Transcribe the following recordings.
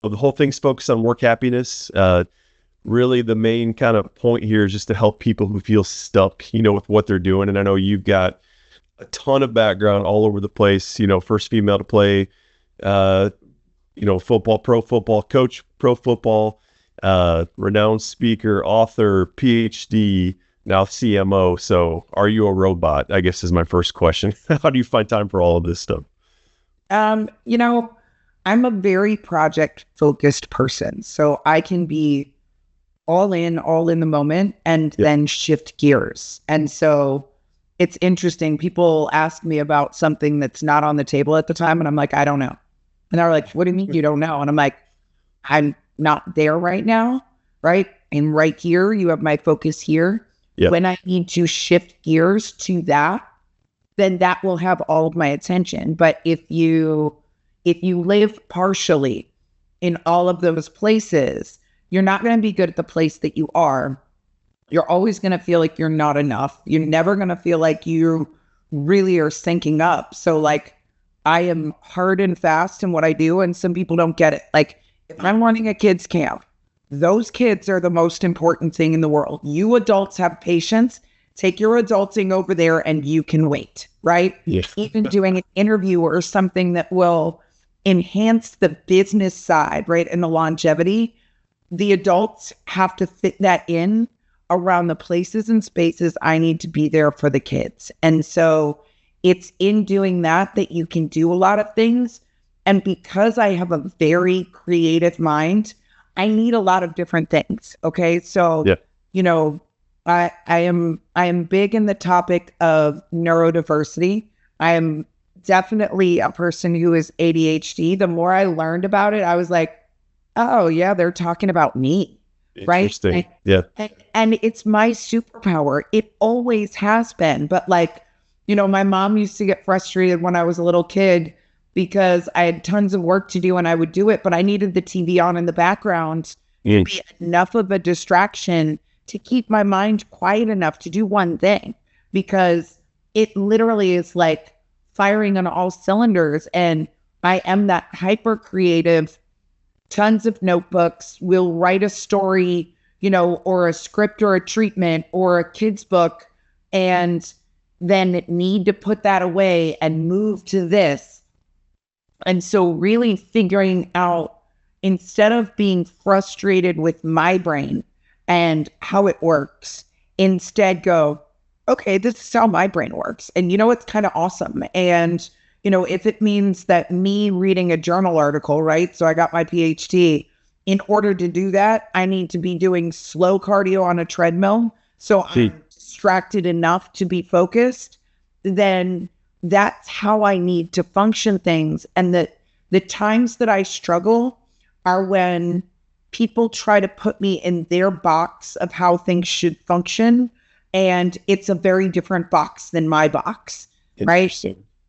the whole thing's focused on work happiness. Really the main kind of point here is just to help people who feel stuck, with what they're doing. And I know you've got a ton of background all over the place, first female to play, football, pro football, coach, pro football, renowned speaker, author, PhD, now CMO. So are you a robot? I guess is my first question. How do you find time for all of this stuff? I'm a very project focused person, so I can be all in the moment and then shift gears. And so it's interesting. People ask me about something that's not on the table at the time, and I'm like, I don't know. And they're like, what do you mean you don't know? And I'm like, I'm not there right now, right? I'm right here. You have my focus here. Yep. When I need to shift gears to that, then that will have all of my attention. But if you live partially in all of those places, you're not going to be good at the place that you are. You're always going to feel like you're not enough. You're never going to feel like you really are syncing up. So like, I am hard and fast in what I do, and some people don't get it. Like, if I'm running a kids camp, those kids are the most important thing in the world. You adults have patience. Take your adulting over there and you can wait, right? Yes. Even doing an interview or something that will enhance the business side, right? And the longevity, the adults have to fit that in around the places and spaces I need to be there for the kids. And so it's in doing that you can do a lot of things. And because I have a very creative mind, I need a lot of different things. Okay. So, I am big in the topic of neurodiversity. I am definitely a person who is ADHD. The more I learned about it, I was like, oh yeah, they're talking about me. Right. And it's my superpower. It always has been. But like, my mom used to get frustrated when I was a little kid because I had tons of work to do and I would do it, but I needed the TV on in the background to be enough of a distraction to keep my mind quiet enough to do one thing, because it literally is like firing on all cylinders. And I am that hyper creative, tons of notebooks, will write a story, or a script or a treatment or a kid's book, and then need to put that away and move to this. And so really figuring out, instead of being frustrated with my brain and how it works, instead go, okay, this is how my brain works. And it's kind of awesome. And, if it means that me reading a journal article, right? So I got my PhD. In order to do that, I need to be doing slow cardio on a treadmill. So I'm distracted enough to be focused. Then that's how I need to function things. And the times that I struggle are when people try to put me in their box of how things should function. And it's a very different box than my box, right?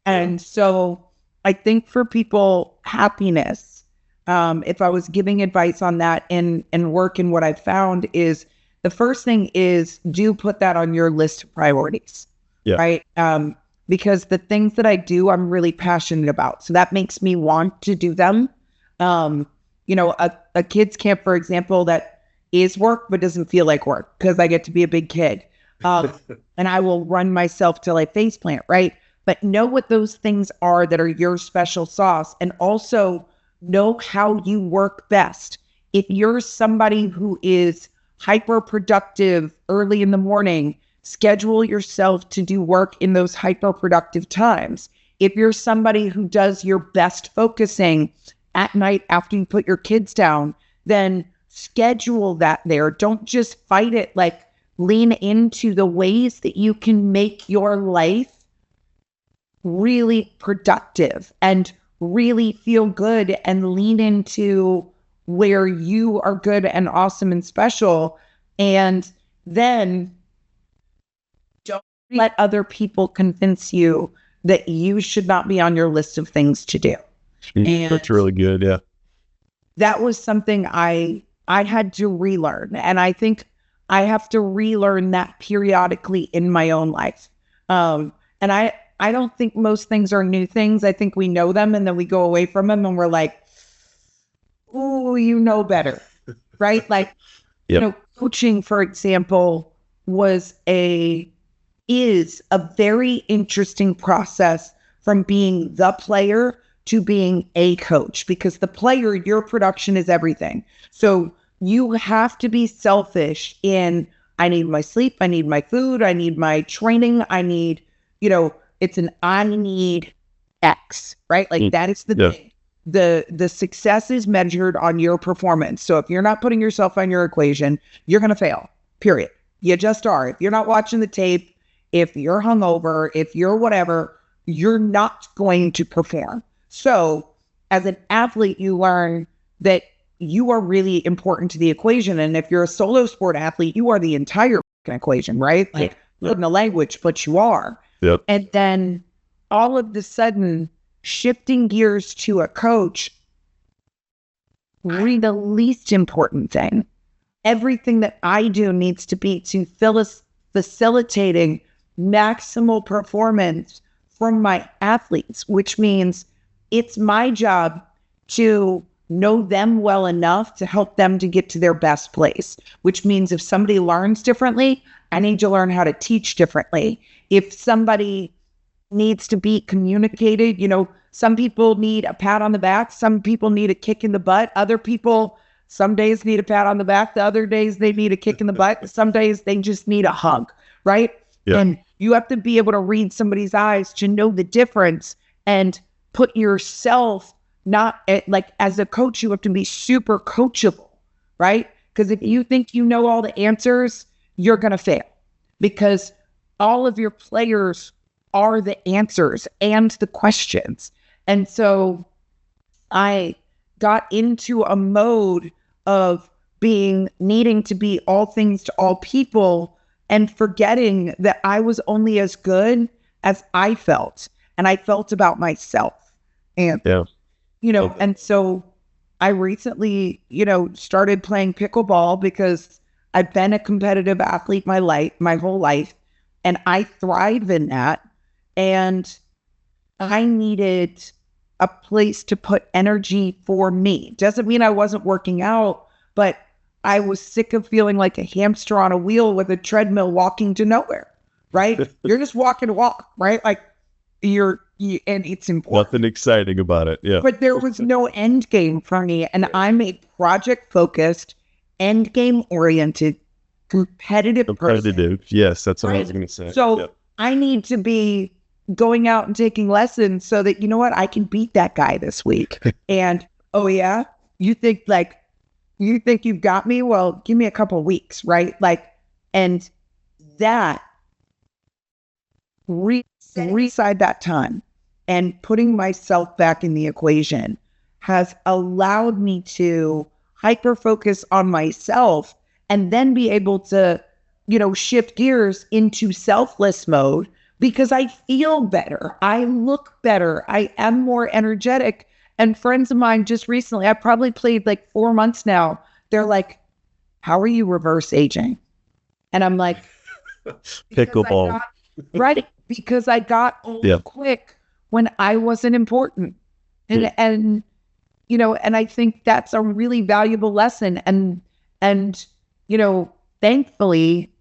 And so I think for people, happiness, if I was giving advice on that and work, and what I've found is, the first thing is, do put that on your list of priorities, right? Because the things that I do, I'm really passionate about. So that makes me want to do them. A kids camp, for example, that is work, but doesn't feel like work because I get to be a big kid. And I will run myself till I faceplant, right? But know what those things are that are your special sauce, and also know how you work best. If you're somebody who is hyper productive early in the morning, schedule yourself to do work in those hyper productive times. If you're somebody who does your best focusing at night after you put your kids down, then schedule that there. Don't just fight it. Like, lean into the ways that you can make your life really productive and really feel good, and lean into where you are good and awesome and special. And then don't let other people convince you that you should not be on your list of things to do. And that's really good. Yeah. That was something I had to relearn. And I think I have to relearn that periodically in my own life. And I don't think most things are new things. I think we know them and then we go away from them and we're like, who you know better, right? Like, coaching, for example, is a very interesting process from being the player to being a coach, because the player, your production is everything. So you have to be selfish in, I need my sleep, I need my food, I need my training, I need, I need X, right? Like that is the thing. The success is measured on your performance. So if you're not putting yourself on your equation, you're going to fail, period. You just are. If you're not watching the tape, if you're hungover, if you're whatever, you're not going to perform. So as an athlete, you learn that you are really important to the equation. And if you're a solo sport athlete, you are the entire equation, right? Like, in the language, but you are. Yep. And then all of the sudden, shifting gears to a coach, really the least important thing. Everything that I do needs to be to facilitating maximal performance from my athletes, which means it's my job to know them well enough to help them to get to their best place, which means if somebody learns differently, I need to learn how to teach differently. If somebody needs to be communicated, some people need a pat on the back, some people need a kick in the butt, other people, some days need a pat on the back, the other days they need a kick in the butt, some days they just need a hug, right? Yeah. And you have to be able to read somebody's eyes to know the difference and put yourself as a coach, you have to be super coachable, right? Because if you think you know all the answers, you're going to fail, because all of your players are the answers and the questions. And so I got into a mode of needing to be all things to all people and forgetting that I was only as good as I felt, and I felt about myself. And, and so I recently, started playing pickleball because I've been a competitive athlete my whole life, and I thrive in that. And I needed a place to put energy for me. Doesn't mean I wasn't working out, but I was sick of feeling like a hamster on a wheel with a treadmill walking to nowhere, right? You're just walking to walk, right? Like and it's important. Nothing exciting about it. Yeah. But there was no end game for me. And I'm a project focused, end game oriented, competitive person. Yes. That's what I was going to say. So I need to be going out and taking lessons so that, I can beat that guy this week. And, oh yeah, you think you've got me? Well, give me a couple of weeks, right? And that reside that time and putting myself back in the equation has allowed me to hyper focus on myself and then be able to, shift gears into selfless mode, because I feel better. I look better. I am more energetic. And friends of mine just recently, I probably played 4 months now. They're like, how are you reverse aging? And I'm like, pickleball. Right. Because I got old quick when I wasn't important. And I think that's a really valuable lesson. And thankfully,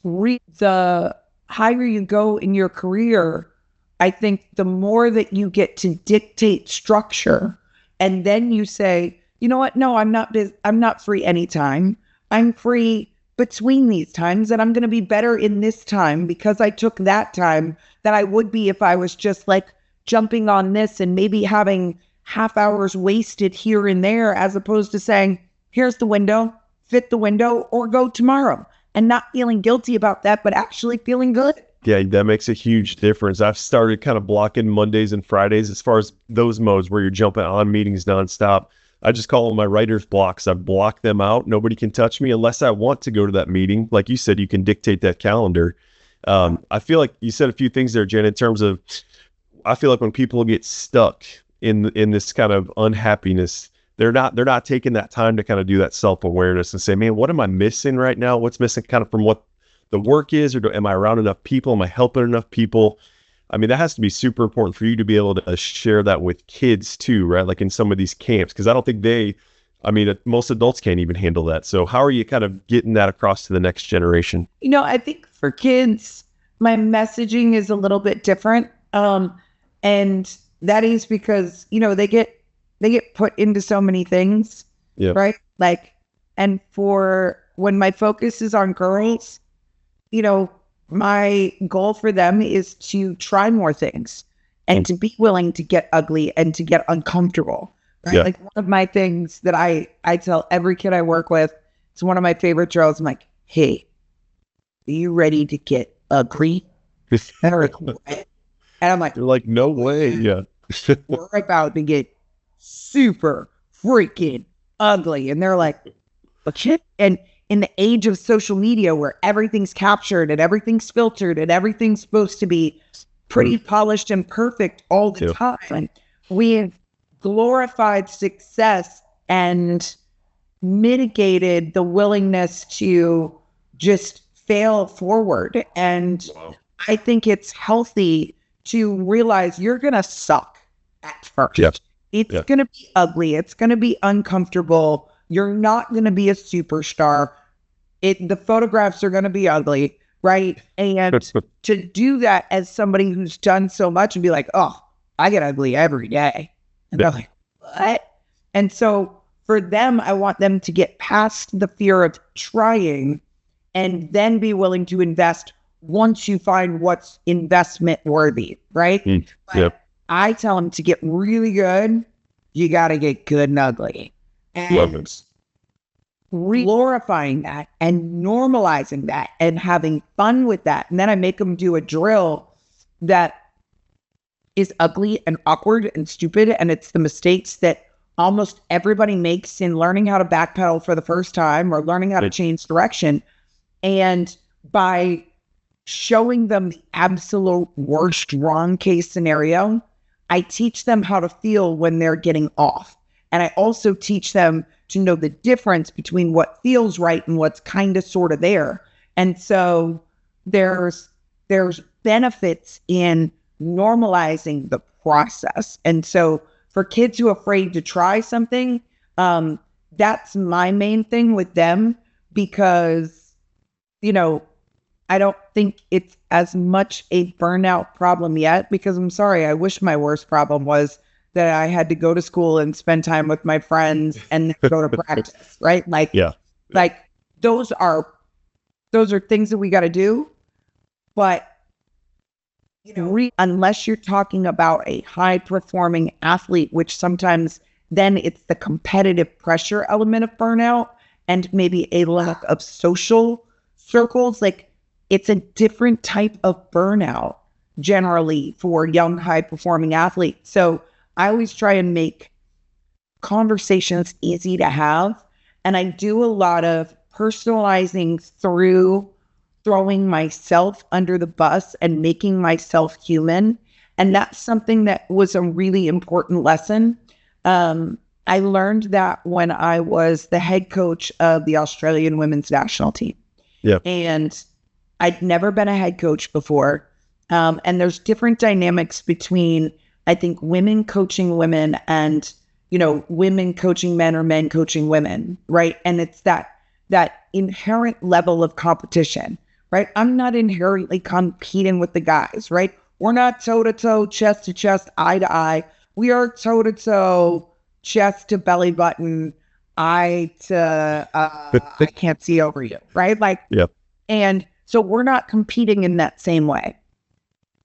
the higher you go in your career, I think the more that you get to dictate structure, and then you say, you know what? No, I'm not free anytime. I'm free between these times, and I'm going to be better in this time because I took that time than I would be if I was just jumping on this and maybe having half hours wasted here and there, as opposed to saying, here's the window, fit the window, or go tomorrow, and not feeling guilty about that, but actually feeling good. Yeah, that makes a huge difference. I've started kind of blocking Mondays and Fridays as far as those modes where you're jumping on meetings nonstop. I just call them my writer's blocks. I block them out. Nobody can touch me unless I want to go to that meeting. Like you said, you can dictate that calendar. I feel like you said a few things there, Jen, in terms of, I feel like when people get stuck in this kind of unhappiness, they're not taking that time to kind of do that self-awareness and say, man, what am I missing right now? What's missing kind of from what the work is, or am I around enough people? Am I helping enough people? I mean, that has to be super important for you to be able to share that with kids too, right? Like in some of these camps, because I don't think most adults can't even handle that. So how are you kind of getting that across to the next generation? I think for kids, my messaging is a little bit different. And that is because, they get put into so many things, right? Like, and for when my focus is on girls, my goal for them is to try more things and to be willing to get ugly and to get uncomfortable, right? Yeah. Like one of my things that I tell every kid I work with, it's one of my favorite drills. I'm like, hey, are you ready to get ugly? And they're like, what? And I'm like, they're like, no way. Yeah. We're about to get super freaking ugly. And they're like, but shit. And in the age of social media where everything's captured and everything's filtered and everything's supposed to be pretty polished and perfect all the time, we've glorified success and mitigated the willingness to just fail forward. And I think it's healthy to realize you're going to suck at first. Yeah. It's going to be ugly. It's going to be uncomfortable. You're not going to be a superstar. The photographs are going to be ugly, right? And to do that as somebody who's done so much and be like, oh, I get ugly every day. And they're like, what? And so for them, I want them to get past the fear of trying and then be willing to invest once you find what's investment worthy, right? I tell them to get really good, you got to get good and ugly. And glorifying that and normalizing that and having fun with that. And then I make them do a drill that is ugly and awkward and stupid. And it's the mistakes that almost everybody makes in learning how to backpedal for the first time or learning how to change direction. And by showing them the absolute worst wrong case scenario, I teach them how to feel when they're getting off. And I also teach them to know the difference between what feels right and what's kind of sort of there. And so there's benefits in normalizing the process. And so for kids who are afraid to try something, that's my main thing with them because, I don't think it's as much a burnout problem yet because I'm sorry, I wish my worst problem was that I had to go to school and spend time with my friends and go to practice, right? Like those are things that we got to do. But, unless you're talking about a high performing athlete, which sometimes then it's the competitive pressure element of burnout and maybe a lack of social circles, like it's a different type of burnout generally for young, high performing athletes. So I always try and make conversations easy to have. And I do a lot of personalizing through throwing myself under the bus and making myself human. And that's something that was a really important lesson. I learned that when I was the head coach of the Australian women's national team. Yeah. And I'd never been a head coach before. And there's different dynamics between, I think, women coaching women and, women coaching men or men coaching women, right? And it's that inherent level of competition, right? I'm not inherently competing with the guys, right? We're not toe-to-toe, chest-to-chest, eye-to-eye. We are toe-to-toe, chest to belly button, eye to, I can't see over you, right? And so we're not competing in that same way.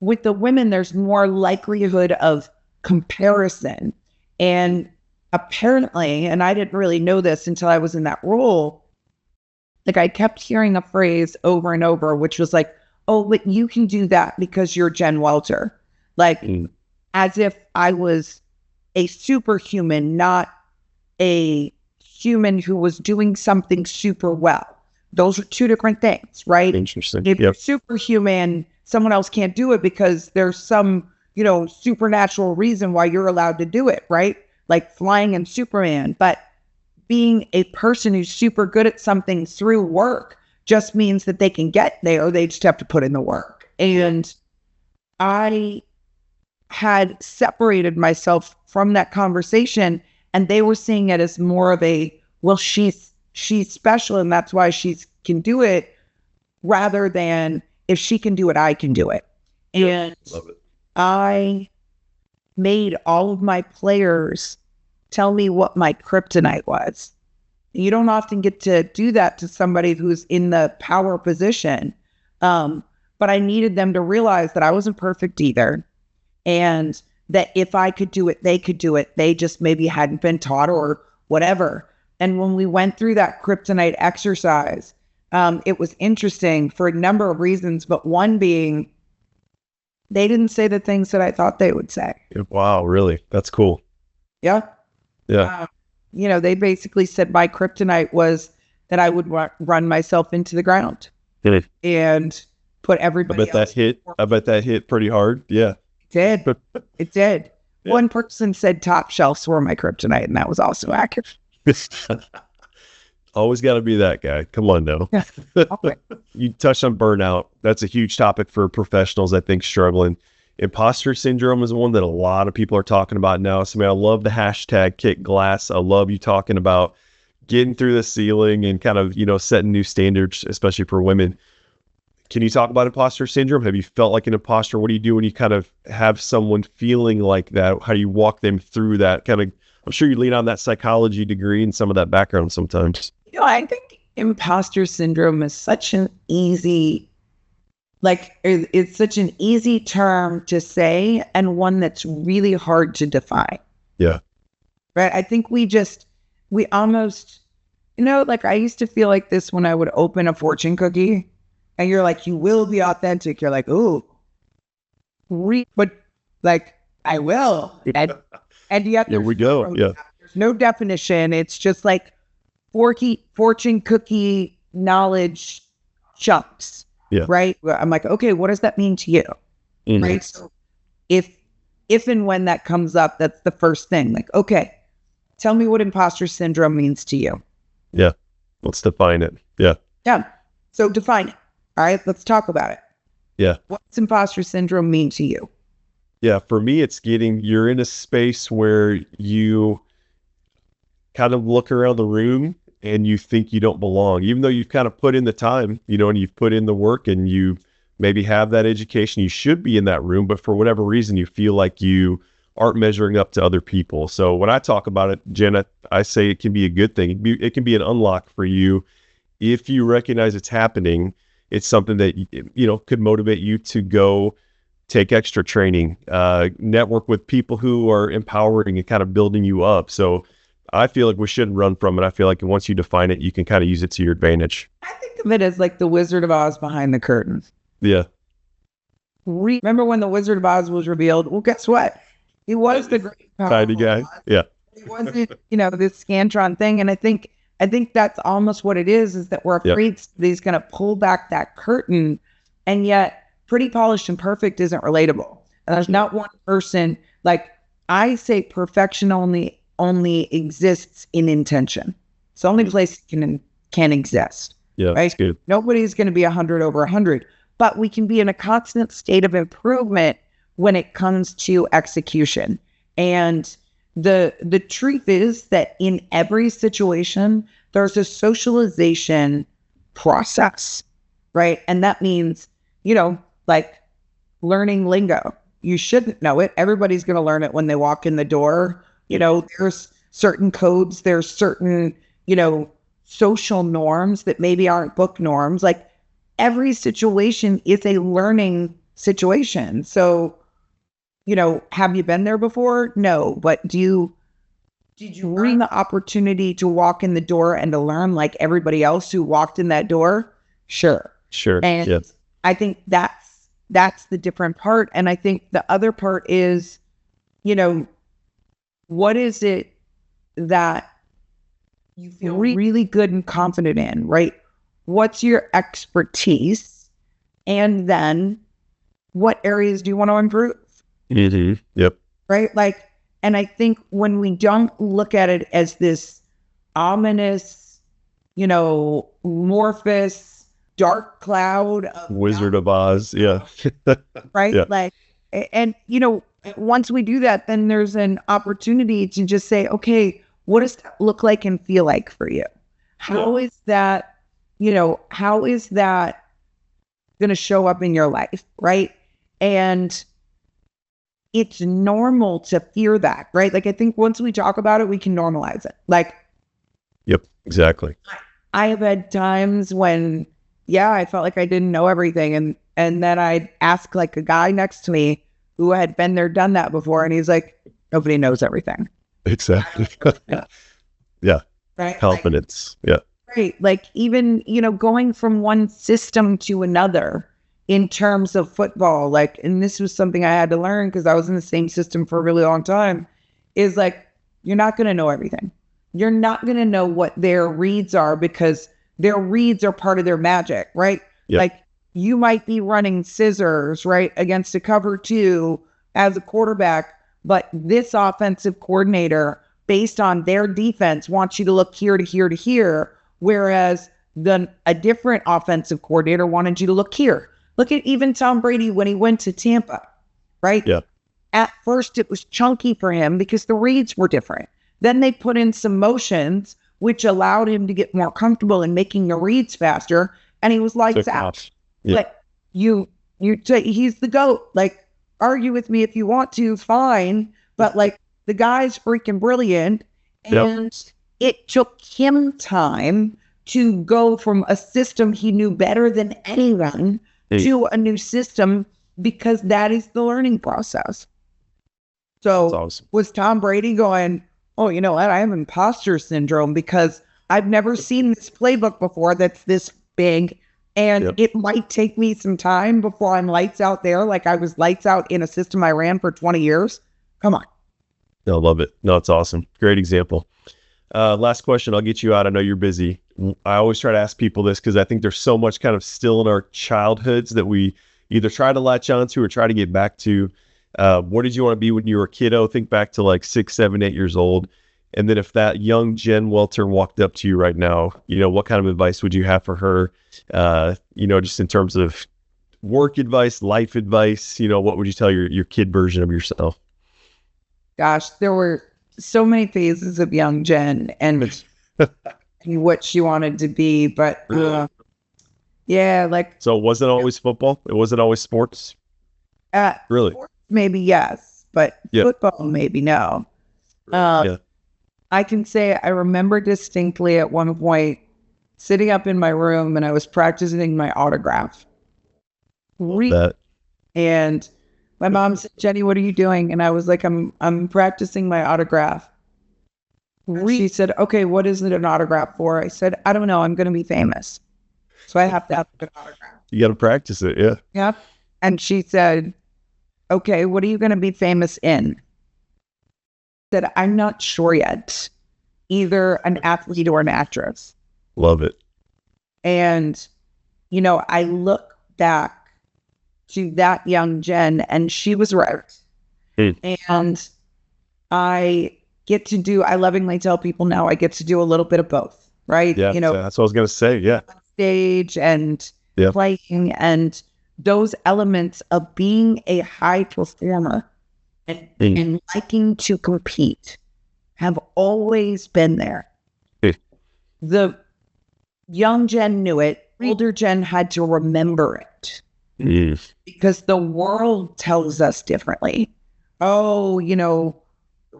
With the women, there's more likelihood of comparison. And apparently, and I didn't really know this until I was in that role, like I kept hearing a phrase over and over, which was like, oh, but you can do that because you're Jen Welter. As if I was a superhuman, not a human who was doing something super well. Those are two different things, right? Interesting. If you're superhuman, someone else can't do it because there's some, supernatural reason why you're allowed to do it, right? Like flying in Superman. But being a person who's super good at something through work just means that they can get there. They just have to put in the work. And I had separated myself from that conversation, and they were seeing it as more of a, well, she's special and that's why she can do it, rather than if she can do it, I can do it. And Love it. I made all of my players tell me what my kryptonite was. You don't often get to do that to somebody who's in the power position. But I needed them to realize that I wasn't perfect either. And that if I could do it, they could do it. They just maybe hadn't been taught or whatever. And when we went through that kryptonite exercise, it was interesting for a number of reasons, but one being they didn't say the things that I thought they would say. Wow, really? That's cool. Yeah. Yeah. They basically said my kryptonite was that I would run myself into the ground and put everybody else. I bet that hit pretty hard. Yeah. It did. Yeah. One person said top shelves were my kryptonite, and that was also accurate. Always got to be that guy. Come on now. Okay. You touched on burnout. That's a huge topic for professionals, I think, struggling. Imposter syndrome is one that a lot of people are talking about now. So, I love the hashtag kick glass. I love you talking about getting through the ceiling and kind of, setting new standards, especially for women. Can you talk about imposter syndrome? Have you felt like an imposter? What do you do when you kind of have someone feeling like that? How do you walk them through that kind of? I'm sure you lean on that psychology degree and some of that background sometimes. I think imposter syndrome is such an easy, it's such an easy term to say and one that's really hard to define. Yeah. Right. I think we almost, I used to feel like this when I would open a fortune cookie and you're like, you will be authentic. You're like, ooh, but I will. And yet there we go. Yeah. There's no definition. It's just like fortune cookie knowledge chunks. Yeah. Right. I'm like, okay, what does that mean to you? Mm-hmm. Right. So if and when that comes up, that's the first thing. Like, okay, tell me what imposter syndrome means to you. Yeah. Let's define it. Yeah. Yeah. So define it. All right. Let's talk about it. Yeah. What's imposter syndrome mean to you? Yeah. For me, it's you're in a space where you kind of look around the room and you think you don't belong, even though you've kind of put in the time, and you've put in the work and you maybe have that education, you should be in that room, but for whatever reason, you feel like you aren't measuring up to other people. So when I talk about it, Jen, I say it can be a good thing. It can be an unlock for you. If you recognize it's happening, it's something that, could motivate you to go take extra training, network with people who are empowering and kind of building you up. So I feel like we shouldn't run from it. I feel like once you define it, you can kind of use it to your advantage. I think of it as like the Wizard of Oz behind the curtain. Yeah. Remember when the Wizard of Oz was revealed? Well, guess what? He was the great tiny guy. Yeah. He wasn't, this Scantron thing. And I think that's almost what it is that we're afraid he's going to pull back that curtain. And yet pretty polished and perfect isn't relatable. And there's not one person, like I say perfection only exists in intention. It's the only place it can exist. Yeah. Right. Good. Nobody's going to be 100 over 100, but we can be in a constant state of improvement when it comes to execution. And the truth is that in every situation, there's a socialization process, right? And that means, like learning lingo. You shouldn't know it. Everybody's going to learn it when they walk in the door. There's certain codes, there's certain, social norms that maybe aren't book norms. Like every situation is a learning situation. So, have you been there before? No, but did you bring the opportunity to walk in the door and to learn like everybody else who walked in that door? Sure. And yes. I think that's the different part. And I think the other part is, what is it that you feel really good and confident in, right? What's your expertise? And then what areas do you want to improve? Mm-hmm. Yep. Right? And I think when we don't look at it as this ominous, amorphous, dark cloud of Wizard of Oz. Yeah. right? Yeah. Like And, once we do that, then there's an opportunity to just say, okay, what does that look like and feel like for you? How is that, how is that going to show up in your life? Right. And it's normal to fear that, right? Like, I think once we talk about it, we can normalize it. Like, yep, exactly. I have had times when, I felt like I didn't know everything. And then I'd ask like a guy next to me who had been there, done that before. And he's like, nobody knows everything. Exactly. Yeah. Right. Confidence. Right. Like even, going from one system to another in terms of football, like, and this was something I had to learn because I was in the same system for a really long time, is like, you're not going to know everything. You're not going to know what their reads are because their reads are part of their magic, right? Yep. Like you might be running scissors, right, against a cover 2 as a quarterback, but this offensive coordinator, based on their defense, wants you to look here to here to here, whereas a different offensive coordinator wanted you to look here. Look at even Tom Brady when he went to Tampa, right? Yeah. At first, it was chunky for him because the reads were different. Then they put in some motions, which allowed him to get more comfortable in making the reads faster, and he was lights out. Yeah. Like you say, he's the GOAT. Like, argue with me if you want to, fine. But like, the guy's freaking brilliant, and it took him time to go from a system he knew better than anyone to a new system because that is the learning process. So awesome. Was Tom Brady going, oh, you know what? I have imposter syndrome because I've never seen this playbook before that's this big. And it might take me some time before I'm lights out there. Like I was lights out in a system I ran for 20 years. Come on. I love it. No, it's awesome. Great example. Last question. I'll get you out. I know you're busy. I always try to ask people this because I think there's so much kind of still in our childhoods that we either try to latch onto or try to get back to. What did you want to be when you were a kiddo? Think back to like 6, 7, 8 years old. And then if that young Jen Welter walked up to you right now, what kind of advice would you have for her? Just in terms of work advice, life advice, what would you tell your kid version of yourself? Gosh, there were so many phases of young Jen and what she wanted to be, but like. So it wasn't always football? It wasn't always sports? Really? Sports, maybe yes, but football maybe no. I can say I remember distinctly at one point sitting up in my room and I was practicing my autograph. And my mom said, Jenny, what are you doing? And I was like, I'm practicing my autograph. She said, okay, what is it an autograph for? I said, I don't know. I'm going to be famous. So I have to have an autograph. You got to practice it. Yeah. Yep. And she said, okay, what are you going to be famous in? I said, I'm not sure yet. Either an athlete or an actress. Love it. And, I look back to that young Jen and she was right. And I lovingly tell people now I get to do a little bit of both, right? Yeah, that's what I was going to say. Yeah. Stage and playing and those elements of being a high performer and liking to compete have always been there. The young Jen knew it. Older Jen had to remember it. Because the world tells us differently. Oh,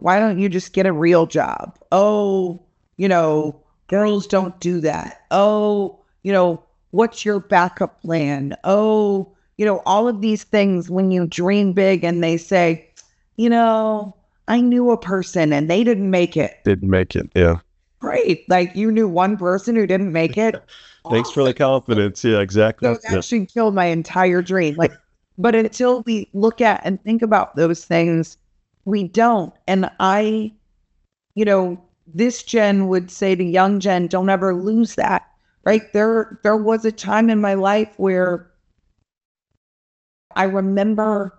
why don't you just get a real job? Oh, girls don't do that. Oh, what's your backup plan? Oh, all of these things when you dream big and they say, I knew a person and they didn't make it. Yeah. Great. Like you knew one person who didn't make it. Thanks for the confidence. Yeah, exactly. So it actually killed my entire dream. Like, but until we look at and think about those things, we don't. And this Jen would say to young Jen, don't ever lose that, right? There was a time in my life where I remember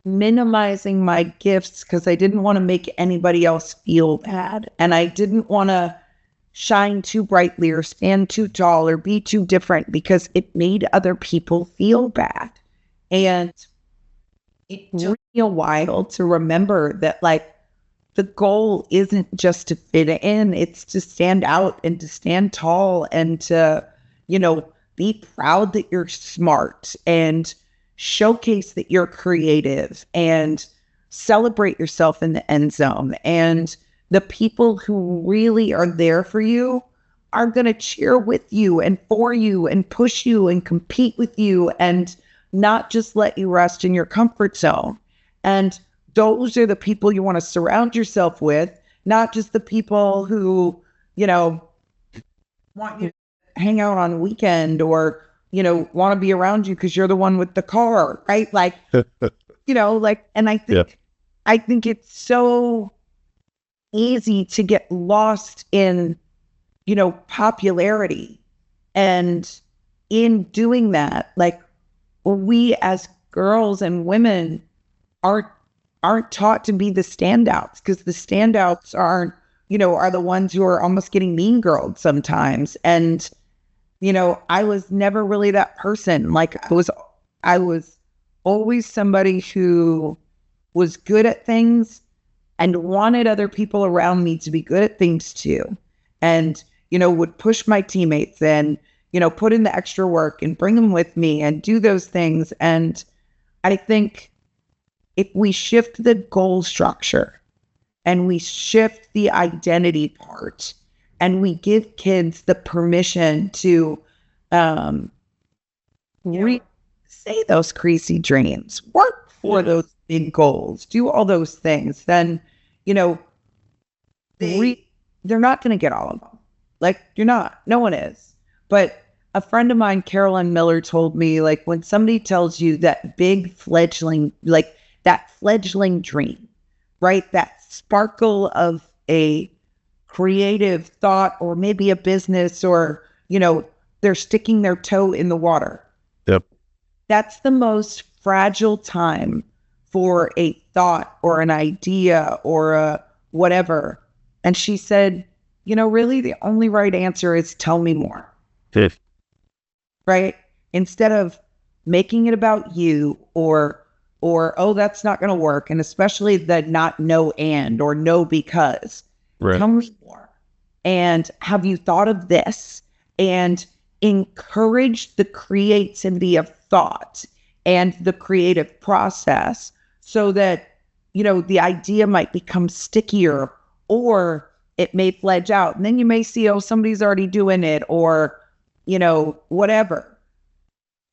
minimizing my gifts because I didn't want to make anybody else feel bad. And I didn't want to shine too brightly or stand too tall or be too different because it made other people feel bad. And It's real wild to remember that, like, the goal isn't just to fit in, it's to stand out and to stand tall and to, be proud that you're smart and showcase that you're creative and celebrate yourself in the end zone. And the people who really are there for you are going to cheer with you and for you and push you and compete with you and not just let you rest in your comfort zone. And those are the people you want to surround yourself with, not just the people who, want you to hang out on the weekend or, want to be around you because you're the one with the car, right? Like, and I think it's so easy to get lost in, popularity. And in doing that, like, we as girls and women aren't taught to be the standouts, because the standouts are the ones who are almost getting mean girled sometimes. And, I was never really that person. Like, I was always somebody who was good at things and wanted other people around me to be good at things too. And, would push my teammates and, put in the extra work and bring them with me and do those things. And I think if we shift the goal structure and we shift the identity part and we give kids the permission to say those crazy dreams, work for those big goals, do all those things, then, they're not going to get all of them. Like, you're not. No one is. But a friend of mine, Carolyn Miller, told me, like, when somebody tells you that big fledgling, like that fledgling dream, right? That sparkle of a creative thought or maybe a business or, they're sticking their toe in the water. Yep. That's the most fragile time for a thought or an idea or a whatever. And she said, really the only right answer is tell me more. Right? Instead of making it about you or, oh, that's not going to work. And especially the not no and or no because. Right. Tell me more. And have you thought of this? And encourage the creativity of thought and the creative process so that, the idea might become stickier or it may fledge out. And then you may see, oh, somebody's already doing it or, whatever.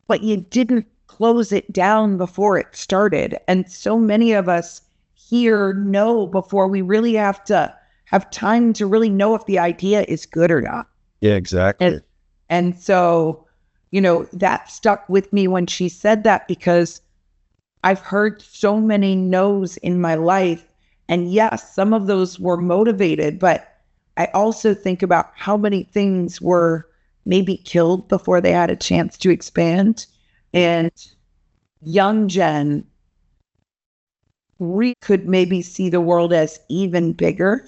But you didn't close it down before it started. And so many of us here know before we really have to have time to really know if the idea is good or not. Yeah, exactly. And so, that stuck with me when she said that, because I've heard so many no's in my life. And yes, some of those were motivated, but I also think about how many things were maybe killed before they had a chance to expand. And young Jen could maybe see the world as even bigger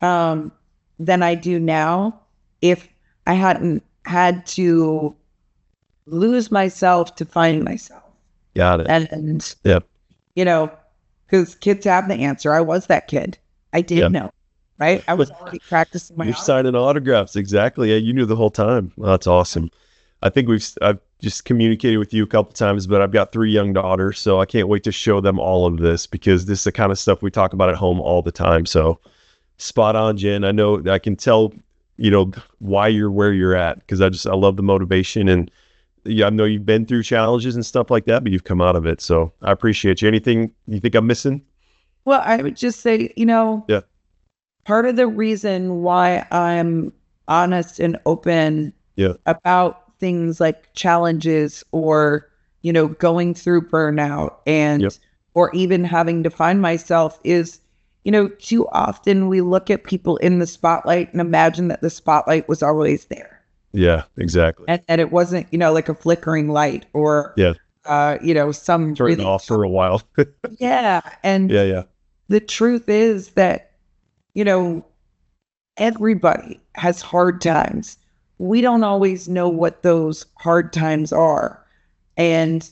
than I do now if I hadn't had to lose myself to find myself. Got it. And yep. Because kids have the answer. I was that kid. I did know, right? I was already practicing my You're signing autographs. Exactly. Yeah, you knew the whole time. Well, that's awesome. I think I've just communicated with you a couple times, but I've got 3 young daughters, so I can't wait to show them all of this, because this is the kind of stuff we talk about at home all the time. So spot on, Jen. I know I can tell, why you're where you're at, because I love the motivation, and I know you've been through challenges and stuff like that, but you've come out of it. So I appreciate you. Anything you think I'm missing? Well, I would just say, part of the reason why I'm honest and open about things like challenges or, going through burnout and, or even having to find myself is, too often we look at people in the spotlight and imagine that the spotlight was always there. Yeah, exactly. And it wasn't, like a flickering light or, some turn really off for a while. Yeah. And the truth is that, everybody has hard times. We don't always know what those hard times are. And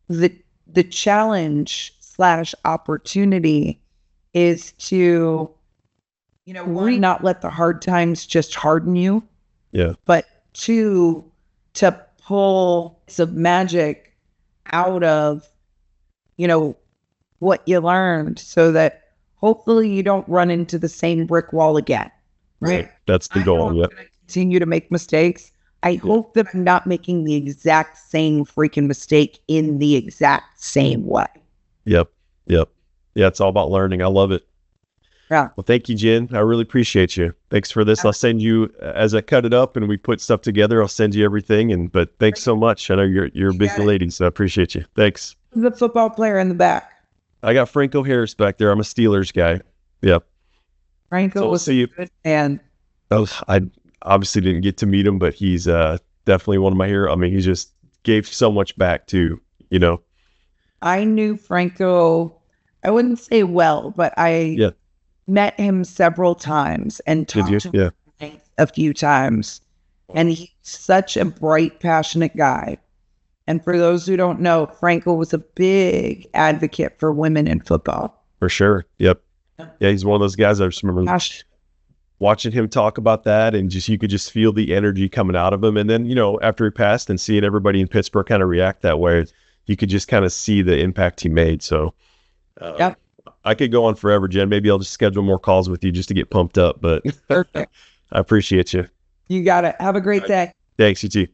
the the challenge / opportunity is to, one, not let the hard times just harden you. Yeah. But two, to pull some magic out of, what you learned so that hopefully you don't run into the same brick wall again. Right. That's the goal. Yeah. Continue to make mistakes. I hope that I'm not making the exact same freaking mistake in the exact same way. Yep. Yeah, it's all about learning. I love it. Yeah. Well, thank you, Jen. I really appreciate you. Thanks for this. I'll send you, as I cut it up and we put stuff together, I'll send you everything. But thanks so much. I know you're a busy lady, so I appreciate you. Thanks. The football player in the back. I got Franco Harris back there. I'm a Steelers guy. Yep. Franco was a good man. I obviously didn't get to meet him, but he's definitely one of my heroes. I mean, he just gave so much back too, I knew Franco, I wouldn't say well, but I met him several times and talked to him a few times. And he's such a bright, passionate guy. And for those who don't know, Franco was a big advocate for women in football. For sure. Yep. Yeah, he's one of those guys I just remember watching him talk about that, and you could just feel the energy coming out of him. And then, after he passed and seeing everybody in Pittsburgh kind of react that way, you could just kind of see the impact he made. So I could go on forever, Jen. Maybe I'll just schedule more calls with you just to get pumped up, but perfect. I appreciate you. You got it. Have a great day. Thanks, you too.